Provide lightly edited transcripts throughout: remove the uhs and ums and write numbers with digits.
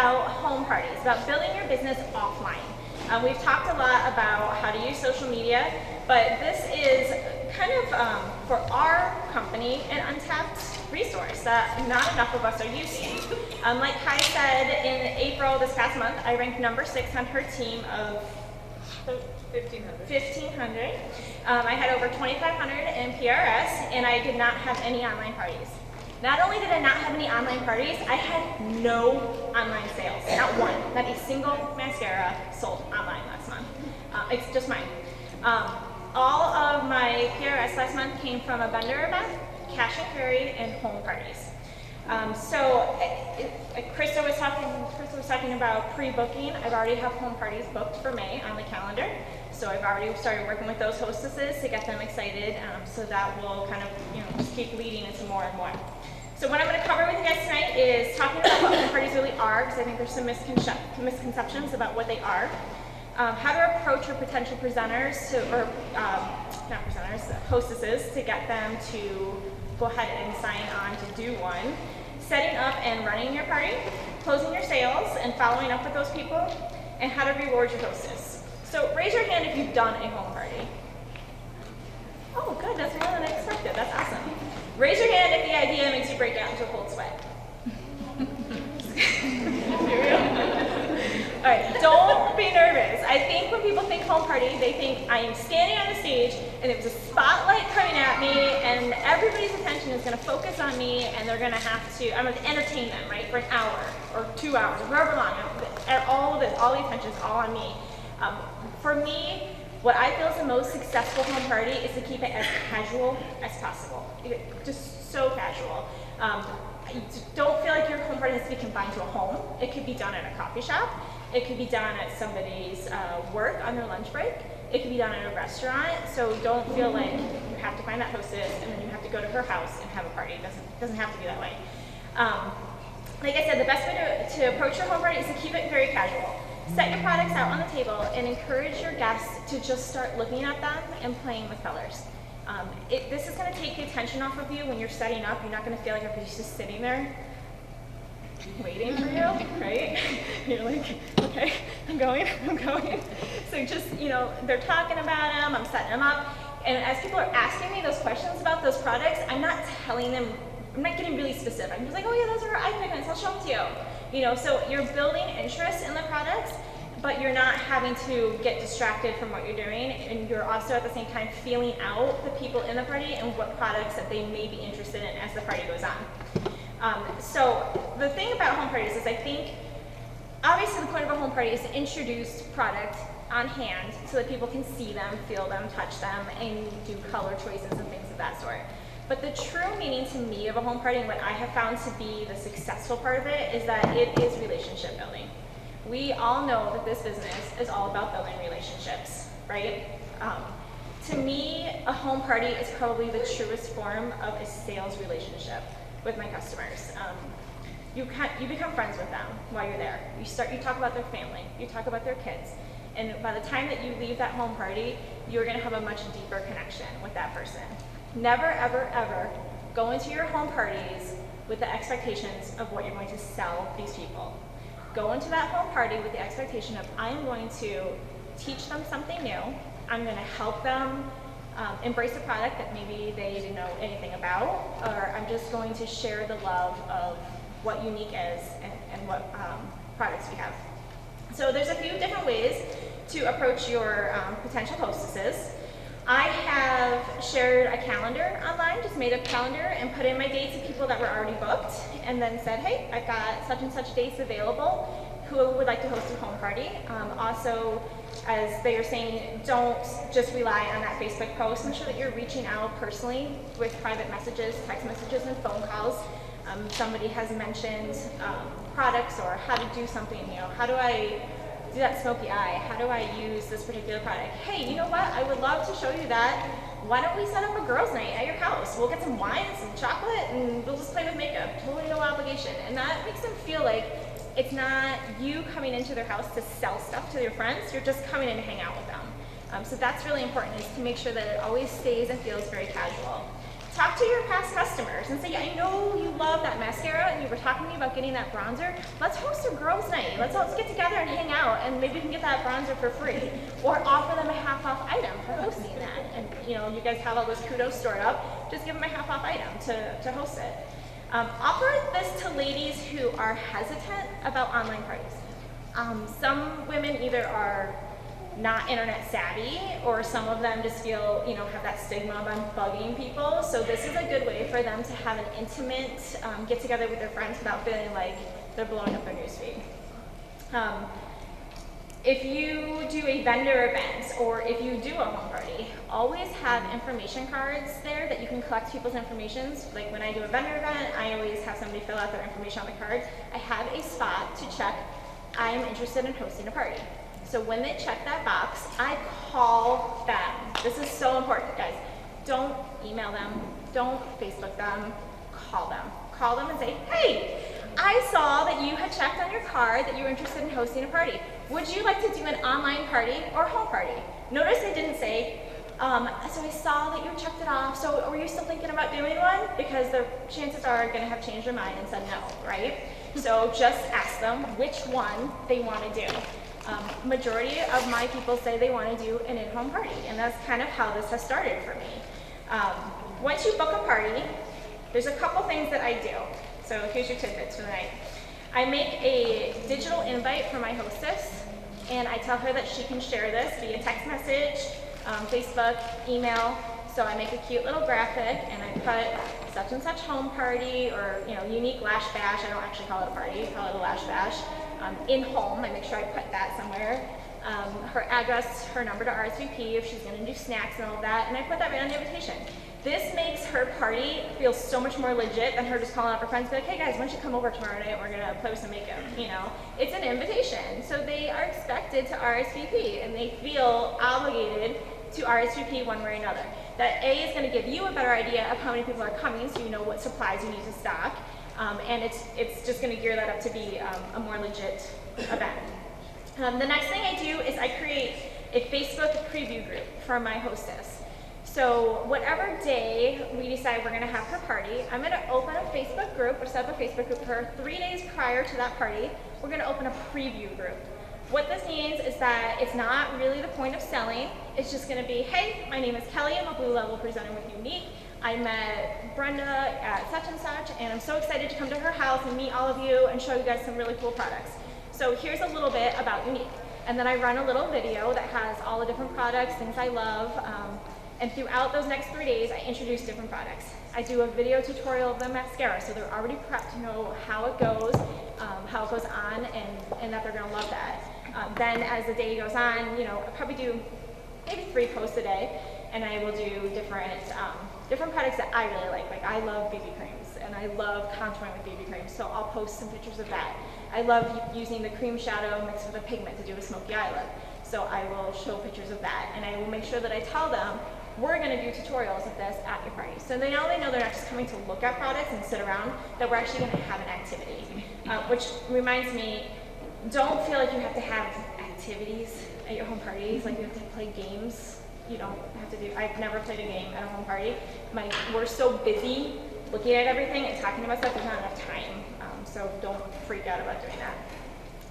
about home parties, about building your business offline. We've talked a lot about how to use social media, but this is kind of, for our company, an untapped resource that not enough of us are using. Like Kai said, in April this past month, I ranked number 6 on her team of 1,500. I had over 2,500 in PRS, and I did not have any online parties. Not only did I not have any online parties, I had no online sales. Not one. Not a single mascara sold online last month. It's just mine. All of my PRS last month came from a vendor event, cash and carry, and home parties. Krista was talking about pre-booking. I've already have home parties booked for May on the calendar. So I've already started working with those hostesses to get them excited. So that will kind of, just keep leading into more and more. So what I'm going to cover with you guys tonight is talking about what home parties really are, because I think there's some misconceptions about what they are. How to approach your potential presenters, hostesses, to get them to go ahead and sign on to do one. Setting up and running your party, closing your sales, and following up with those people, and how to reward your hostess. So raise your hand if you've done a home party. Oh, good, that's more than I expected. That's awesome. Raise your hand if the idea makes you break out into a cold sweat. All right, don't be nervous. I think when people think home party, they think I am standing on the stage and there's a spotlight coming at me and everybody's attention is going to focus on me and they're going to have to, I'm going to entertain them, right, for an hour or 2 hours or however long. All of this, all the attention is all on me. For me, what I feel is the most successful home party is to keep it as casual as possible. Just so casual. Don't feel like your home party has to be confined to a home. It could be done at a coffee shop. It could be done at somebody's work on their lunch break. It could be done at a restaurant. So don't feel like you have to find that hostess and then you have to go to her house and have a party. It doesn't have to be that way. Like I said, the best way to approach your home party is to keep it very casual. Set your products out on the table and encourage your guests to just start looking at them and playing with colors. This is going to take the attention off of you when you're setting up. You're not going to feel like everybody's just sitting there waiting for you, right? You're like, okay, I'm going. So just, they're talking about them, I'm setting them up. And as people are asking me those questions about those products, I'm not telling them, I'm not getting really specific. I'm just like, oh yeah, those are eye pigments, I'll show them to you. So you're building interest in the products, but you're not having to get distracted from what you're doing, and you're also at the same time feeling out the people in the party and what products that they may be interested in as the party goes on. So the thing about home parties is I think, obviously the point of a home party is to introduce product on hand so that people can see them, feel them, touch them, and do color choices and things of that sort. But the true meaning to me of a home party and what I have found to be the successful part of it is that it is relationship building. We all know that this business is all about building relationships, right? To me, a home party is probably the truest form of a sales relationship with my customers. You become friends with them while you're there. You talk about their family, you talk about their kids, and by the time that you leave that home party, you're gonna have a much deeper connection with that person. Never, ever, ever go into your home parties with the expectations of what you're going to sell these people. Go into that home party with the expectation of, I'm going to teach them something new, I'm gonna help them embrace a product that maybe they didn't know anything about, or I'm just going to share the love of what Younique is and what products we have. So there's a few different ways to approach your potential hostesses. I have shared a calendar online, just made a calendar and put in my dates of people that were already booked, and then said, hey, I've got such and such dates available, who would like to host a home party. Also, as they were saying, don't just rely on that Facebook post. Make sure that you're reaching out personally with private messages, text messages, and phone calls. Somebody has mentioned products or how to do something, how do I do that smoky eye? How do I use this particular product? Hey, you know what? I would love to show you that. Why don't we set up a girls' night at your house? We'll get some wine and some chocolate and we'll just play with makeup. Totally no obligation. And that makes them feel like it's not you coming into their house to sell stuff to your friends. You're just coming in to hang out with them. So that's really important, is to make sure that it always stays and feels very casual. Talk to your past customers and say, I know you love that mascara and you were talking to me about getting that bronzer. Let's host a girls' night. Let's get together and hang out and maybe we can get that bronzer for free. Or offer them a half-off item for hosting that. And you know, you guys have all those kudos stored up. Just give them a half-off item to host it. Offer this to ladies who are hesitant about online parties. Some women either are not internet savvy, or some of them just feel, you know, have that stigma about bugging people. So this is a good way for them to have an intimate get together with their friends without feeling like they're blowing up their newsfeed. If you do a vendor event or if you do a home party, always have information cards there that you can collect people's information. Like when I do a vendor event, I always have somebody fill out their information on the card. I have a spot to check, I am interested in hosting a party. So when they check that box, I call them. This is so important, guys. Don't email them, don't Facebook them, call them. Call them and say, hey, I saw that you had checked on your card that you were interested in hosting a party. Would you like to do an online party or home party? Notice I didn't say, so I saw that you checked it off, so were you still thinking about doing one? Because the chances are going to have changed their mind and said no, right? So just ask them which one they want to do. Majority of my people say they want to do an in-home party, and that's kind of how this has started for me. Once you book a party, there's a couple things that I do. So here's your tidbits for the night. I make a digital invite for my hostess, and I tell her that she can share this via text message, Facebook, email. So I make a cute little graphic, and I put such and such home party, or you know, Younique lash bash. I don't actually call it a party, I call it a lash bash. In home, I make sure I put that somewhere. Her address, her number to RSVP if she's going to do snacks and all of that, and I put that right on the invitation. This makes her party feel so much more legit than her just calling up her friends and be like, hey guys, why don't you come over tomorrow night and we're going to play with some makeup, you know? It's an invitation, so they are expected to RSVP, and they feel obligated to RSVP one way or another. That A is going to give you a better idea of how many people are coming, so you know what supplies you need to stock. And it's just going to gear that up to be a more legit event. The next thing I do is I create a Facebook preview group for my hostess. So whatever day we decide we're going to have her party, I'm going to open a Facebook group or set up a Facebook group for her 3 days prior to that party. We're going to open a preview group. What this means is that it's not really the point of selling. It's just going to be, hey, my name is Kelly. I'm a Blue Level presenter with Younique. I met Brenda at such and such, and I'm so excited to come to her house and meet all of you and show you guys some really cool products. So here's a little bit about Younique. And then I run a little video that has all the different products, things I love. And throughout those next 3 days, I introduce different products. I do a video tutorial of the mascara, so they're already prepped to know how it goes on, and that they're going to love that. Then as the day goes on, you know, I'll probably do maybe 3 posts a day, and I will do different products that I really like. Like I love BB creams, and I love contouring with BB creams, so I'll post some pictures of that. I love using the cream shadow mixed with a pigment to do a smoky eye look, so I will show pictures of that, and I will make sure that I tell them, we're going to do tutorials of this at your party. So they know they're not just coming to look at products and sit around, that we're actually going to have an activity. Which reminds me, don't feel like you have to have activities at your home parties, like you have to play games. You don't have to do, I've never played a game at a home party. We're so busy looking at everything and talking about stuff, there's not enough time. So don't freak out about doing that.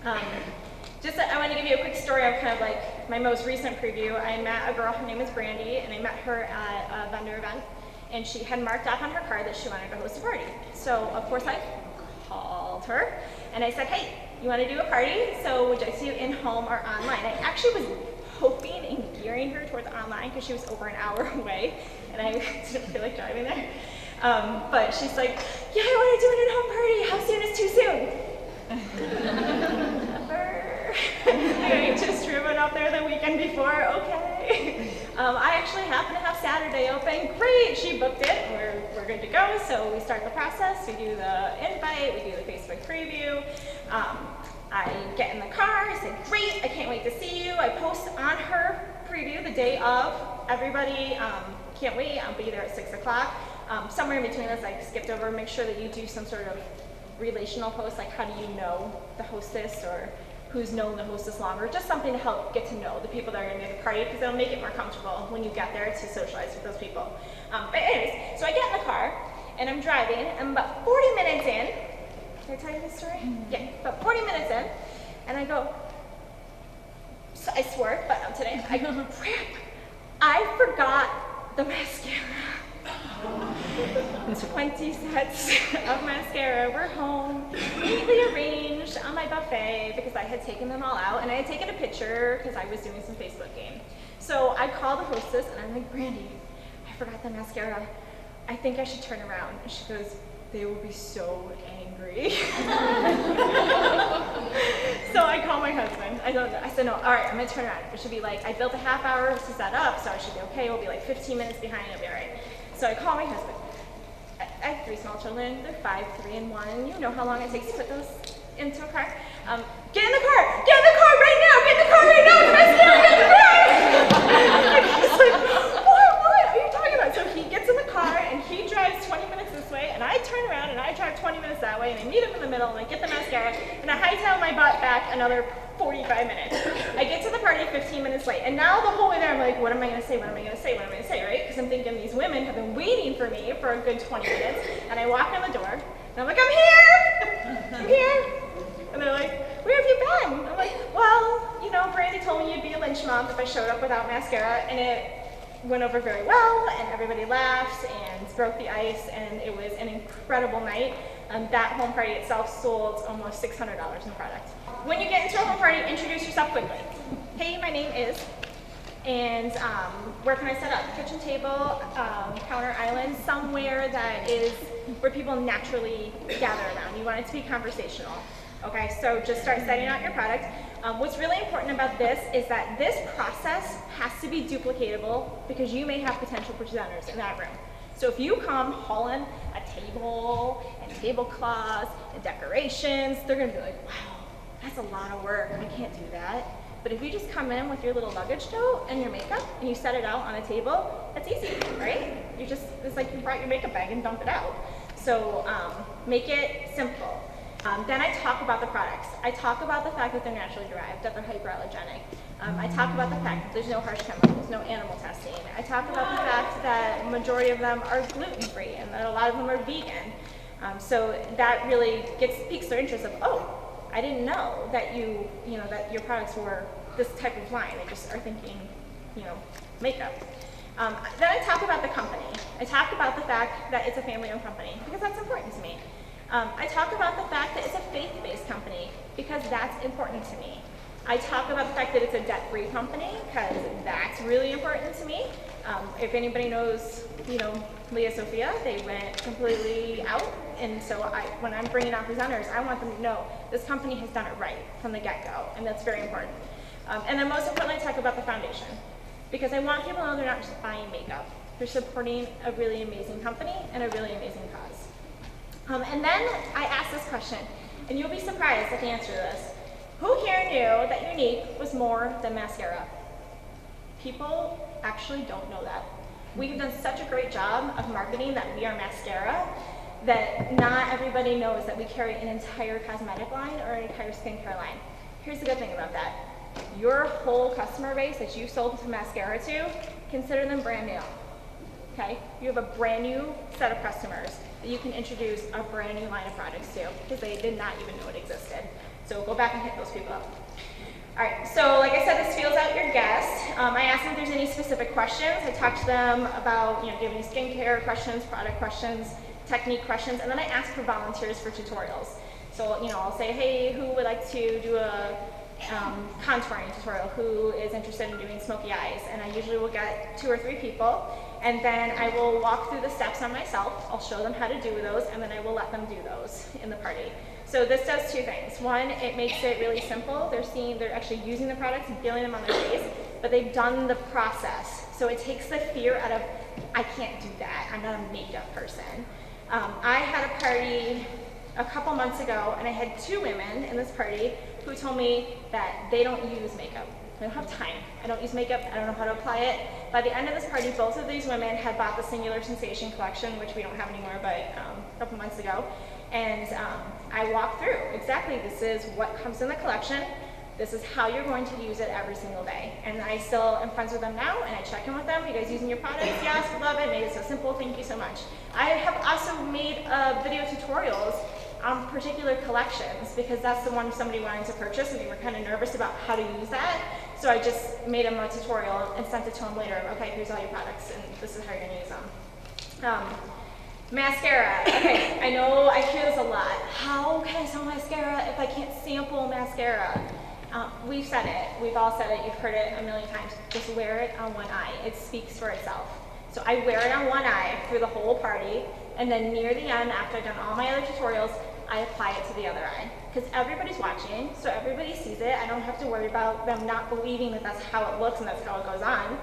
I want to give you a quick story of kind of like my most recent preview. I met a girl, her name is Brandy, and I met her at a vendor event, and she had marked off on her card that she wanted to host a party. So of course I called her, and I said, hey, you want to do a party? So would you like to do in-home or online? I actually was hoping and gearing her towards online because she was over an hour away, and I didn't feel like driving there. But she's like, yeah, I want to do an in-home party. How soon is too soon? I just driven up there the weekend before, okay. I actually happen to have Saturday open, great, she booked it, we're good to go. So we start the process, we do the invite, we do the Facebook preview. I get in the car, I say, great, I can't wait to see you. I post on her preview the day of, everybody, can't wait, I'll be there at 6 o'clock. Somewhere in between this, I skipped over, make sure that you do some sort of relational post, like how do you know the hostess, or who's known the hostess longer, just something to help get to know the people that are going to be at the party, because it'll make it more comfortable when you get there to socialize with those people. But anyways, so I get in the car, and I'm driving, and about 40 minutes in, did I tell you this story? Yeah, about 40 minutes in, and I go, so I swore, but not today, I go, crap, I forgot the mascara. 20 sets of mascara were home, neatly arranged on my buffet because I had taken them all out, and I had taken a picture because I was doing some Facebook game. So I called the hostess and I'm like, Brandy, I forgot the mascara. I think I should turn around. And she goes, they will be so angry. So I call my husband. I said, no, all right, I'm gonna turn around. It should be like, I built a half hour to set up, so I should be okay. We'll be like 15 minutes behind, it'll be all right. So I call my husband. I have 3 small children. They're 5, 3, and 1. You know how long it takes to put those into a car. Get in the car! Get in the car right now! Get in the car right now! The mascara, get in the car! And he's like, what are you talking about? So he gets in the car and he drives 20 minutes this way, and I turn around and I drive 20 minutes that way, and I meet him in the middle, and I get the mascara, and I hightail my butt back another 45 minutes. I get to the party 15 minutes late, and now the whole way there I'm like, what am I going to say, what am I going to say, what am I going to say, right? Because I'm thinking these women have been waiting for me for a good 20 minutes, and I walk in the door, and I'm like, I'm here! I'm here! And they're like, where have you been? I'm like, well, you know, Brandy told me you'd be a lynch mob if I showed up without mascara, and it went over very well, and everybody laughed and broke the ice, and it was an incredible night. That home party itself sold almost $600 in product. When you get into a home party, introduce yourself quickly. Hey, my name is, and where can I set up? Kitchen table, counter island, somewhere that is where people naturally gather around. You want it to be conversational. Okay, so just start setting out your product. What's really important about this is that this process has to be duplicatable because you may have potential presenters in that room. So if you come hauling a table and tablecloths and decorations, they're gonna be like, wow, that's a lot of work, I can't do that. But if you just come in with your little luggage tote and your makeup and you set it out on a table, that's easy, right? It's like you brought your makeup bag and dump it out. So make it simple. Then I talk about the products. I talk about the fact that they're naturally derived, that they're hyperallergenic. I talk about the fact that there's no harsh chemicals, no animal testing. I talk about the fact that the majority of them are gluten-free and that a lot of them are vegan. So that really piques their interest of, oh, I didn't know that that your products were this type of line. They just are thinking, makeup. Then I talk about the company. I talk about the fact that it's a family-owned company because that's important to me. I talk about the fact that it's a faith-based company because that's important to me. I talk about the fact that it's a debt-free company because that's really important to me. If anybody knows, Leah Sophia, they went completely out, and so when I'm bringing on presenters, I want them to know this company has done it right from the get-go, and that's very important. And then most importantly, I talk about the foundation because I want people to know they're not just buying makeup. They're supporting a really amazing company and a really amazing cause. And then I ask this question, and you'll be surprised at the answer to this. Who here knew that Younique was more than mascara? People actually don't know that. We've done such a great job of marketing that we are mascara that not everybody knows that we carry an entire cosmetic line or an entire skincare line. Here's the good thing about that. Your whole customer base that you sold the mascara to, consider them brand new. Okay? You have a brand new set of customers that you can introduce a brand new line of products to because they did not even know it existed. So go back and hit those people up. All right, so like I said, this feels out your guest. I ask them if there's any specific questions. I talk to them about, do you have any skincare questions, product questions, technique questions, and then I ask for volunteers for tutorials. So, I'll say, hey, who would like to do a contouring tutorial? Who is interested in doing smoky eyes? And I usually will get 2 or 3 people. And then I will walk through the steps on myself. I'll show them how to do those, and then I will let them do those in the party. So this does 2 things. One, it makes it really simple. They're actually using the products and feeling them on their face, but they've done the process. So it takes the fear out of, I can't do that. I'm not a makeup person. I had a party a couple months ago, and I had 2 women in this party who told me that they don't use makeup. I don't have time. I don't use makeup. I don't know how to apply it. By the end of this party, both of these women had bought the Singular Sensation collection, which we don't have anymore, but a couple months ago. And I walked through exactly, this is what comes in the collection. This is how you're going to use it every single day. And I still am friends with them now, and I check in with them. You guys using your products? Yes, love it, made it so simple, thank you so much. I have also made video tutorials on particular collections, because that's the one somebody wanted to purchase and they were kind of nervous about how to use that. So I just made them a tutorial and sent it to them later. Okay, here's all your products and this is how you're gonna use them. Mascara. Okay, I know I hear this a lot. How can I sell mascara if I can't sample mascara? We've said it. We've all said it. You've heard it a million times. Just wear it on one eye. It speaks for itself. So I wear it on one eye through the whole party, and then near the end, after I've done all my other tutorials, I apply it to the other eye. Because everybody's watching, so everybody sees it. I don't have to worry about them not believing that that's how it looks and that's how it goes on.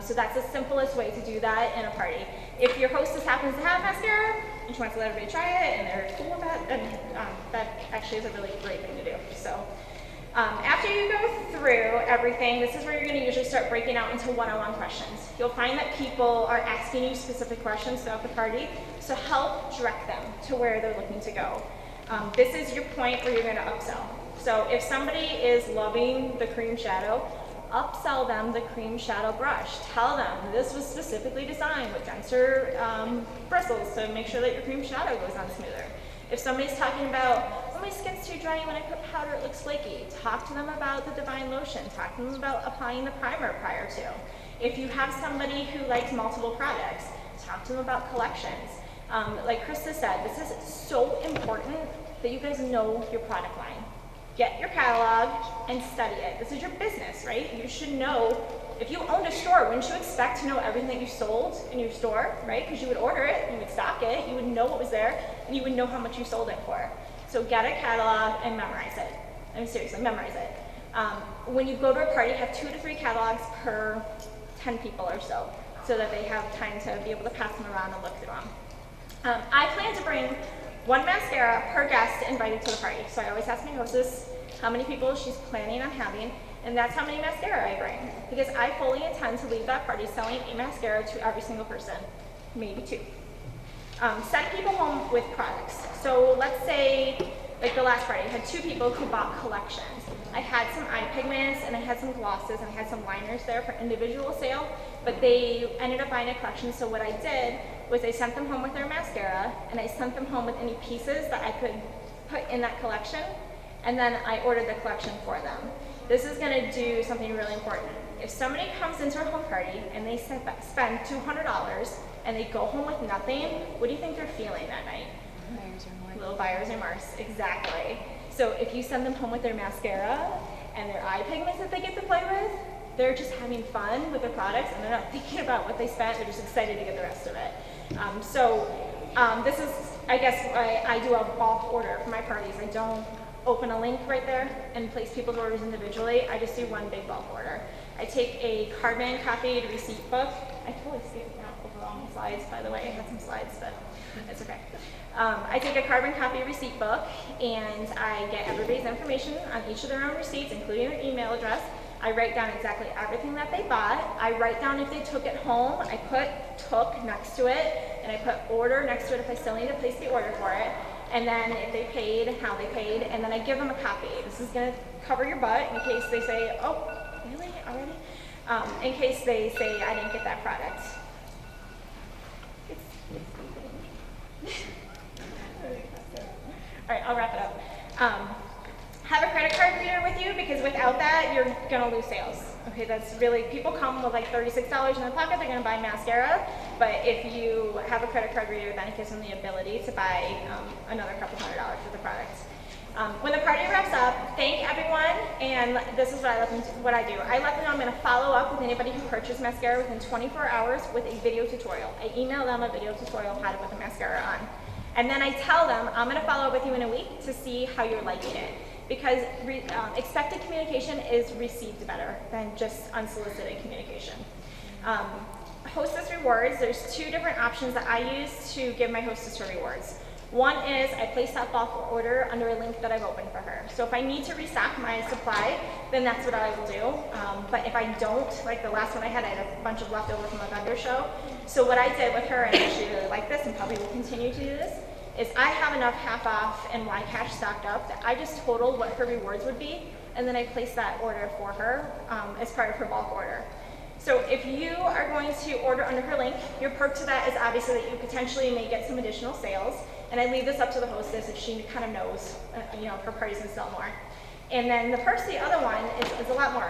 So that's the simplest way to do that in a party. If your hostess happens to have mascara and she wants to let everybody try it and they're cool with that, then that actually is a really great thing to do. So after you go through everything, this is where you're going to usually start breaking out into one-on-one questions. You'll find that people are asking you specific questions throughout the party, so help direct them to where they're looking to go. This is your point where you're going to upsell. So if somebody is loving the cream shadow, upsell them the cream shadow brush. Tell them this was specifically designed with denser bristles to make sure that your cream shadow goes on smoother. If somebody's talking about, oh, my skin's too dry, when I put powder it looks flaky, talk to them about the Divine Lotion. Talk to them about applying the primer prior to. If you have somebody who likes multiple products, talk to them about collections. Like Krista said, this is so important that you guys know your product line. Get your catalog and study it. This is your business, right? You should know. If you owned a store, wouldn't you expect to know everything that you sold in your store, right? Because you would order it, you would stock it, you would know what was there, and you would know how much you sold it for. So get a catalog and memorize it. I mean, seriously, memorize it. When you go to a party, have 2 to 3 catalogs per 10 people or so that they have time to be able to pass them around and look through them. I plan to bring 1 mascara per guest invited to the party. So I always ask my hostess how many people she's planning on having, and that's how many mascara I bring. Because I fully intend to leave that party selling a mascara to every single person, maybe 2. Send people home with products. So let's say, like the last party, I had 2 people who bought collections. I had some eye pigments, and I had some glosses, and I had some liners there for individual sale, but they ended up buying a collection. So what I did was I sent them home with their mascara, and I sent them home with any pieces that I could put in that collection, and then I ordered the collection for them. This is going to do something really important. If somebody comes into a home party and they spend $200 and they go home with nothing, what do you think they're feeling that night? Buyer's remorse. Little buyer's remorse, exactly. So if you send them home with their mascara and their eye pigments that they get to play with, they're just having fun with their products and they're not thinking about what they spent, they're just excited to get the rest of it. This is, I guess, I do a bulk order for my parties. I don't open a link right there and place people's orders individually. I just do one big bulk order. I take a carbon copied receipt book. I totally skipped out over all my slides, by the way. I had some slides, but it's okay. I take a carbon copy receipt book and I get everybody's information on each of their own receipts, including their email address. I write down exactly everything that they bought. I write down if they took it home. I put took next to it, and I put order next to it if I still need to place the order for it. And then if they paid, how they paid, and then I give them a copy. This is going to cover your butt in case they say, oh, really, already? In case they say, I didn't get that product. All right, I'll wrap it up. Have a credit card reader with you, because without that, you're going to lose sales. Okay, that's really, people come with like $36 in their pocket, they're going to buy mascara, but if you have a credit card reader, then it gives them the ability to buy another couple $100s worth of products. When the party wraps up, thank everyone, and this is what I do. I let them know I'm going to follow up with anybody who purchased mascara within 24 hours with a video tutorial. I email them a video tutorial of how to put the mascara on. And then I tell them, I'm going to follow up with you in a week to see how you're liking it. Because expected communication is received better than just unsolicited communication. Hostess rewards, there's 2 different options that I use to give my hostess her rewards. One is I place that bulk order under a link that I've opened for her. So if I need to restock my supply, then that's what I will do. But if I don't, like the last one I had a bunch of leftover from a vendor show. So what I did with her, and she really liked this and probably will continue to do this, is I have enough half off and Y cash stocked up that I just totaled what her rewards would be and then I place that order for her as part of her bulk order. So if you are going to order under her link, your perk to that is obviously that you potentially may get some additional sales, and I leave this up to the hostess if she kind of knows, you know, if her party's gonna sell more. And then the perks to the other one is a lot more.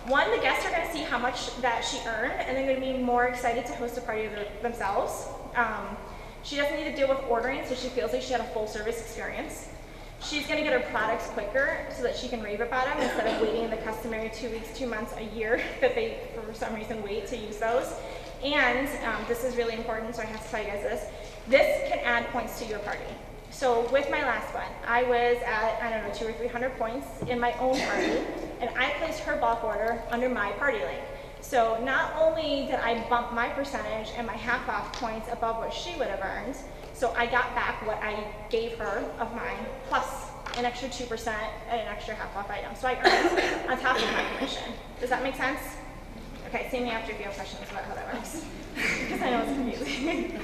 One, the guests are gonna see how much that she earned, and they're gonna be more excited to host a party themselves. She doesn't need to deal with ordering, so she feels like she had a full service experience. She's gonna get her products quicker so that she can rave about them instead of waiting the customary 2 weeks, 2 months, a year that they, for some reason, wait to use those. And this is really important, so I have to tell you guys this. This can add points to your party. So with my last one, I was at, I don't know, 200 or 300 points in my own party, and I placed her bulk order under my party link. So not only did I bump my percentage and my half off points above what she would have earned, so I got back what I gave her of mine, plus an extra 2% and an extra half off item. So I earned on top of my commission. Does that make sense? Okay, see me after if you have questions about how that works, because I know it's confusing.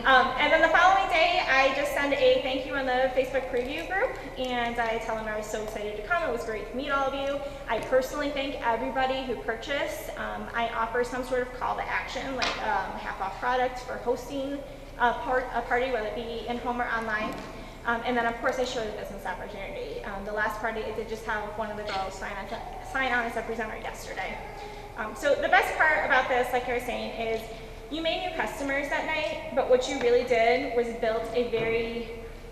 And then the following day, I just send a thank you in the Facebook preview group, and I tell them I was so excited to come. It was great to meet all of you. I personally thank everybody who purchased. I offer some sort of call to action, like half off products for hosting a party, whether it be in home or online. And then of course I show the business opportunity. The last party, I did just have one of the girls sign on as a presenter yesterday. So the best part about this, like I was saying, is you made new customers that night, but what you really did was build a very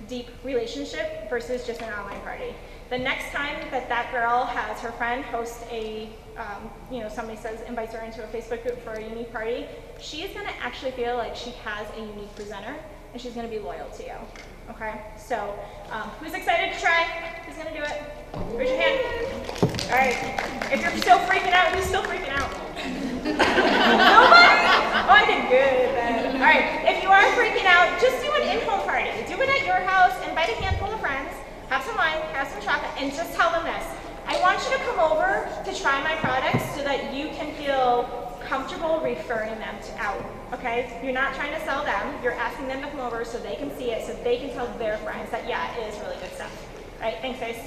deep relationship versus just an online party. The next time that that girl has her friend host a, you know, somebody says, invites her into a Facebook group for a Younique party, she is gonna actually feel like she has a Younique presenter, and she's gonna be loyal to you, okay? So, who's excited to try? Who's gonna do it? Raise your hand. All right, if you're still freaking out, who's still freaking out? Nobody? Oh, I did good then. All right, if you are freaking out, just do an in-home party. Do it at your house, invite a handful of friends, have some wine, have some chocolate, and just tell them this. I want you to come over to try my products so that you can feel comfortable referring them out, okay? You're not trying to sell them, you're asking them to come over so they can see it, so they can tell their friends that, yeah, it is really good stuff. All right, thanks guys.